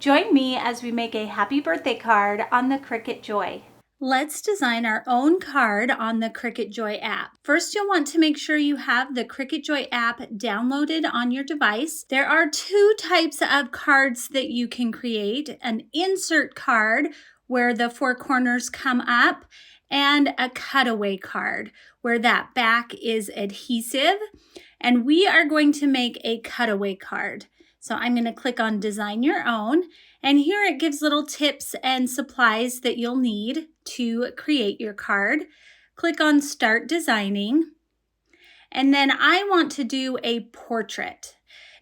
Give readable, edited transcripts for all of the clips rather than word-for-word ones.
Join me as we make a happy birthday card on the Cricut Joy. Let's design our own card on the Cricut Joy app. First, you'll want to make sure you have the Cricut Joy app downloaded on your device. There are two types of cards that you can create: an insert card where the four corners come up, and a cutaway card where that back is adhesive. And we are going to make a cutaway card. So I'm going to click on Design Your Own, and here it gives little tips and supplies that you'll need to create your card. Click on Start Designing, and then I want to do a portrait.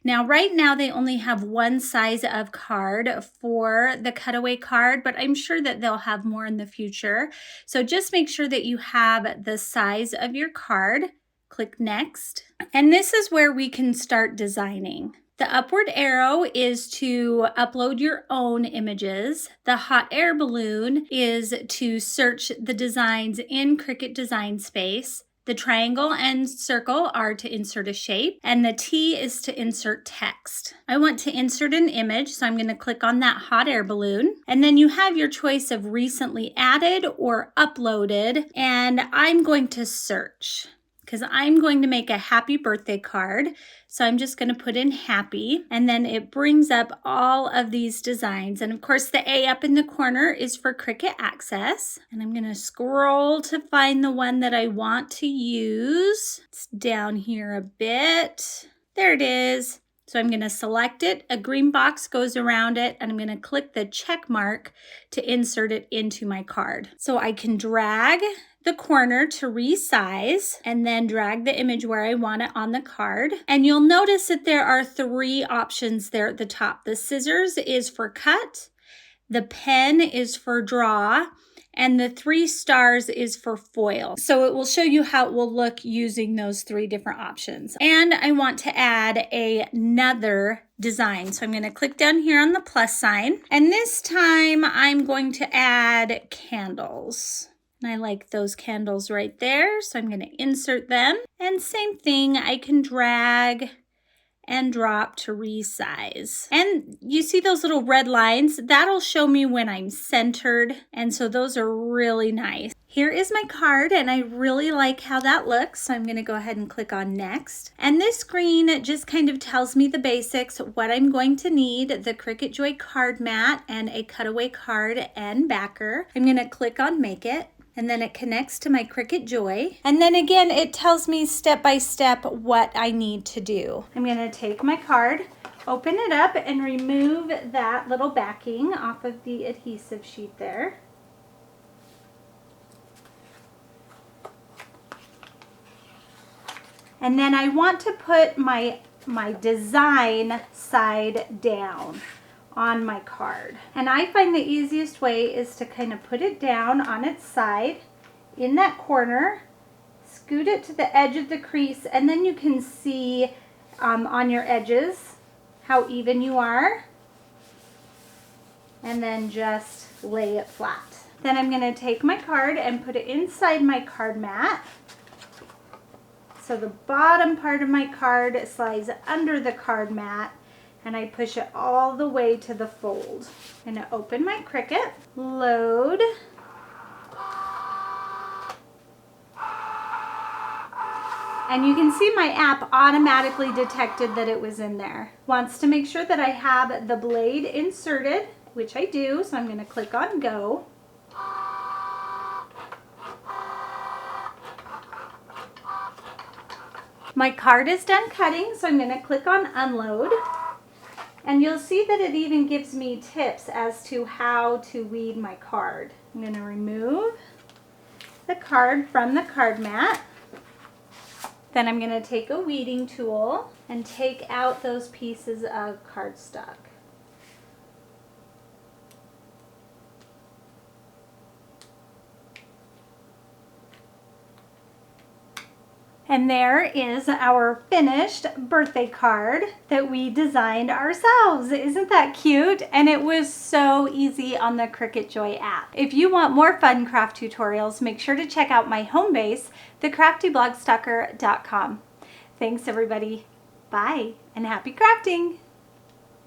Now, right now they only have one size of card for the cutaway card, but I'm sure that they'll have more in the future. So just make sure that you have the size of your card. Click Next, and this is where we can start designing. The upward arrow is to upload your own images. The hot air balloon is to search the designs in Cricut Design Space. The triangle and circle are to insert a shape, and the T is to insert text. I want to insert an image, so I'm going to click on that hot air balloon. And then you have your choice of recently added or uploaded, and I'm going to search, because I'm going to make a happy birthday card. So I'm just going to put in happy, and then it brings up all of these designs. And of course the A up in the corner is for Cricut Access. And I'm going to scroll to find the one that I want to use. It's down here a bit. There it is. So I'm going to select it. A green box goes around it, and I'm going to click the check mark to insert it into my card. So I can drag the corner to resize and then drag the image where I want it on the card. And you'll notice that there are three options there at the top. The scissors is for cut, the pen is for draw, and the 3 stars is for foil. So it will show you how it will look using those 3 different options. And I want to add another design. So I'm going to click down here on the plus sign. And this time I'm going to add candles. And I like those candles right there. So I'm going to insert them. And same thing, I can drag and drop to resize. And you see those little red lines? That'll show me when I'm centered. And so those are really nice. Here is my card, and I really like how that looks. So I'm going to go ahead and click on Next. And this screen just kind of tells me the basics, what I'm going to need: the Cricut Joy card mat and a cutaway card and backer. I'm going to click on Make It. And then it connects to my Cricut Joy. And then again, it tells me step by step what I need to do. I'm going to take my card, open it up, and remove that little backing off of the adhesive sheet there. And then I want to put my design side down on my card. And I find the easiest way is to kind of put it down on its side in that corner, scoot it to the edge of the crease, and then you can see on your edges how even you are, and then just lay it flat. Then I'm going to take my card and put it inside my card mat. So the bottom part of my card slides under the card mat, and I push it all the way to the fold. I'm going to open my Cricut, load, and you can see my app automatically detected that it was in there. Wants to make sure that I have the blade inserted, which I do, so I'm going to click on Go. My card is done cutting, so I'm going to click on Unload. And you'll see that it even gives me tips as to how to weed my card. I'm going to remove the card from the card mat. Then I'm going to take a weeding tool and take out those pieces of cardstock. And there is our finished birthday card that we designed ourselves. Isn't that cute? And it was so easy on the Cricut Joy app. If you want more fun craft tutorials, make sure to check out my home base, thecraftyblogstalker.com. Thanks everybody. Bye and happy crafting.